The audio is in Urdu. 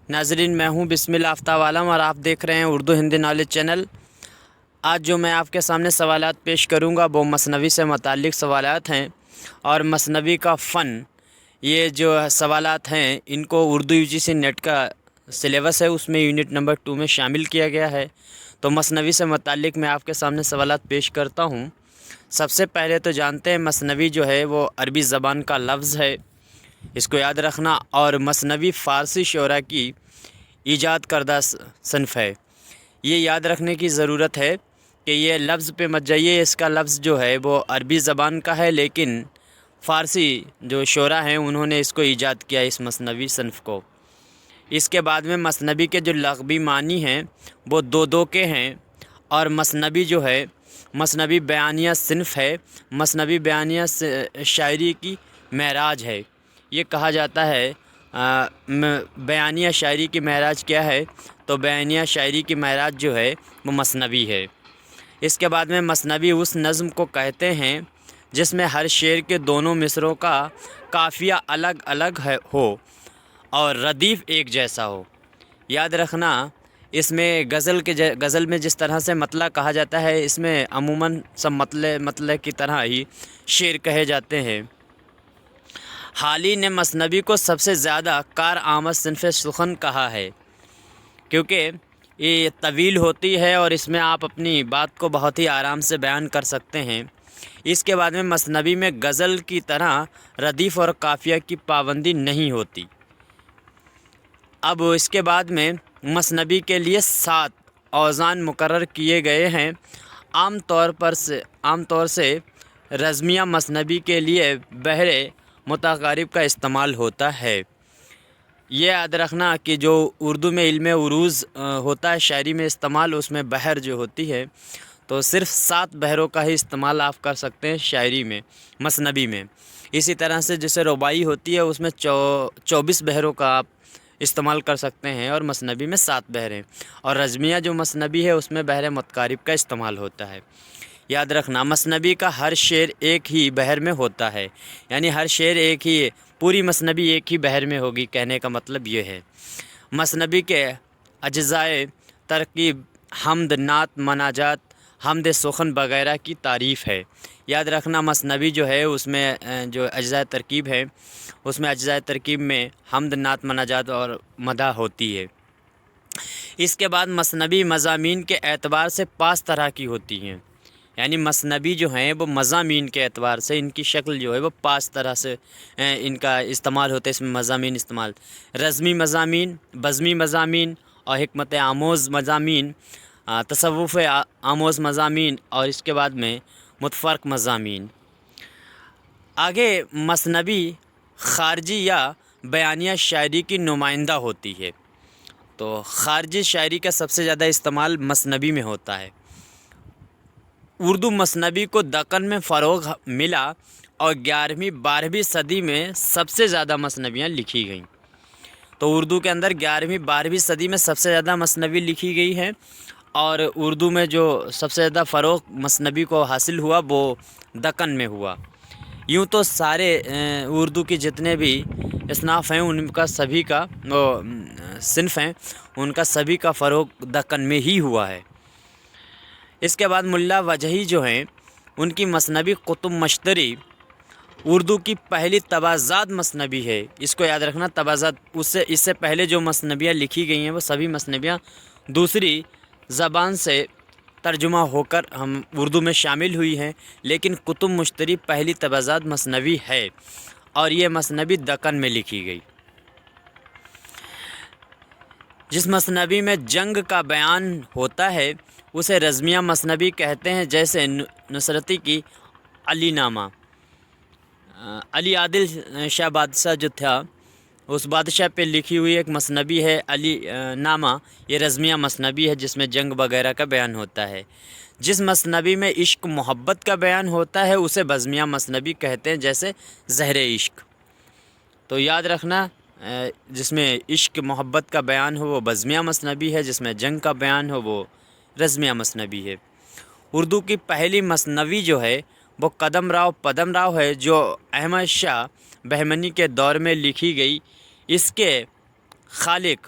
ناظرین، میں ہوں بسمل آفتاب عالم اور آپ دیکھ رہے ہیں اردو ہندی نالج چینل۔ آج جو میں آپ کے سامنے سوالات پیش کروں گا وہ مثنوی سے متعلق سوالات ہیں، اور مثنوی کا فن، یہ جو سوالات ہیں ان کو اردو UGC نیٹ کا سلیبس ہے، اس میں یونٹ نمبر 2 میں شامل کیا گیا ہے۔ تو مثنوی سے متعلق میں آپ کے سامنے سوالات پیش کرتا ہوں۔ سب سے پہلے تو جانتے ہیں مثنوی جو ہے وہ عربی زبان کا لفظ ہے، اس کو یاد رکھنا، اور مثنوی فارسی شعراء کی ایجاد کردہ صنف ہے۔ یہ یاد رکھنے کی ضرورت ہے کہ یہ لفظ پہ مت جائیے، اس کا لفظ جو ہے وہ عربی زبان کا ہے، لیکن فارسی جو شعراء ہیں انہوں نے اس کو ایجاد کیا، اس مثنوی صنف کو۔ اس کے بعد میں مثنوی کے جو لغوی معنی ہیں وہ دو کے ہیں، اور مثنوی جو ہے مثنوی بیانیہ صنف ہے۔ مثنوی بیانیہ شاعری کی معراج ہے۔ یہ کہا جاتا ہے بیانیہ شاعری کی معراج کیا ہے، تو بیانیہ شاعری کی معراج جو ہے وہ مثنوی ہے۔ اس کے بعد میں مثنوی اس نظم کو کہتے ہیں جس میں ہر شعر کے دونوں مصروں کا قافیہ الگ الگ ہو اور ردیف ایک جیسا ہو۔ یاد رکھنا، اس میں غزل میں جس طرح سے مطلع کہا جاتا ہے، اس میں عموماً سب مطلع کی طرح ہی شعر کہے جاتے ہیں۔ حالی نے مثنوی کو سب سے زیادہ کارآمد صنف سخن کہا ہے، کیونکہ یہ طویل ہوتی ہے اور اس میں آپ اپنی بات کو بہت ہی آرام سے بیان کر سکتے ہیں۔ اس کے بعد میں مثنوی میں غزل کی طرح ردیف اور قافیہ کی پابندی نہیں ہوتی۔ اب اس کے بعد میں مثنوی کے لیے 7 اوزان مقرر کیے گئے ہیں۔ عام طور سے رزمیہ مثنوی کے لیے بحر متقارب کا استعمال ہوتا ہے۔ یہ یاد رکھنا کہ جو اردو میں علم عروض ہوتا ہے، شاعری میں استعمال، اس میں بحر جو ہوتی ہے تو صرف 7 بحروں کا ہی استعمال آپ کر سکتے ہیں شاعری میں، مثنوی میں۔ اسی طرح سے جیسے رباعی ہوتی ہے اس میں 24 بحروں کا آپ استعمال کر سکتے ہیں، اور مثنوی میں 7 بحریں، اور رزمیہ جو مثنوی ہے اس میں بحر متقارب کا استعمال ہوتا ہے۔ یاد رکھنا، مثنوی کا ہر شعر ایک ہی بحر میں ہوتا ہے، یعنی ہر شعر ایک ہی، پوری مثنوی ایک ہی بحر میں ہوگی، کہنے کا مطلب یہ ہے۔ مثنوی کے اجزائے ترکیب حمد، نعت، مناجات، حمد سخن وغیرہ کی تعریف ہے۔ یاد رکھنا، مثنوی جو ہے اس میں جو اجزائے ترکیب ہے، اس میں اجزائے ترکیب میں حمد، نعت، مناجات اور مدح ہوتی ہے۔ اس کے بعد مثنوی مضامین کے اعتبار سے 5 طرح کی ہوتی ہیں، یعنی مثنوی جو ہیں وہ مضامین کے اعتبار سے ان کی شکل جو ہے وہ 5 طرح سے ان کا استعمال ہوتا ہے۔ اس میں مضامین استعمال: رزمی مضامین، بزمی مضامین اور حکمت آموز مضامین، تصوف آموز مضامین، اور اس کے بعد میں متفرق مضامین۔ آگے مثنوی خارجی یا بیانیہ شاعری کی نمائندہ ہوتی ہے، تو خارجی شاعری کا سب سے زیادہ استعمال مثنوی میں ہوتا ہے۔ اردو مثنوی کو دکن میں فروغ ملا اور 11ویں 12ویں صدی میں سب سے زیادہ مثنویاں لکھی گئیں۔ تو اردو کے اندر 11ویں 12ویں صدی میں سب سے زیادہ مثنوی لکھی گئی ہے، اور اردو میں جو سب سے زیادہ فروغ مثنوی کو حاصل ہوا وہ دکن میں ہوا۔ یوں تو سارے اردو کی جتنے بھی اصناف ہیں ان کا سبھی کا صنف ہیں، ان کا سبھی کا فروغ دکن میں ہی ہوا ہے۔ اس کے بعد ملا وجہی جو ہیں ان کی مثنوی قطب مشتری اردو کی پہلی تبازات مثنوی ہے۔ اس کو یاد رکھنا، تبازات، اس سے پہلے جو مثنویاں لکھی گئی ہیں وہ سبھی مثنویاں دوسری زبان سے ترجمہ ہو کر ہم اردو میں شامل ہوئی ہیں، لیکن قطب مشتری پہلی تبازات مثنوی ہے، اور یہ مثنوی دکن میں لکھی گئی۔ جس مثنوی میں جنگ کا بیان ہوتا ہے اسے رزمیہ مثنوی کہتے ہیں، جیسے نصرتی کی علی نامہ۔ علی عادل شاہ بادشاہ جو تھا، اس بادشاہ پہ لکھی ہوئی ایک مثنوی ہے علی نامہ، یہ رزمیہ مثنوی ہے جس میں جنگ وغیرہ کا بیان ہوتا ہے۔ جس مثنوی میں عشق محبت کا بیان ہوتا ہے اسے بزمیہ مثنوی کہتے ہیں، جیسے زہر عشق۔ تو یاد رکھنا، جس میں عشق محبت کا بیان ہو وہ بزمیہ مثنوی ہے، جس میں جنگ کا بیان ہو وہ رزمیہ مثنوی ہے۔ اردو کی پہلی مثنوی جو ہے وہ قدم راؤ پدم راؤ ہے، جو احمد شاہ بہمنی کے دور میں لکھی گئی۔ اس کے خالق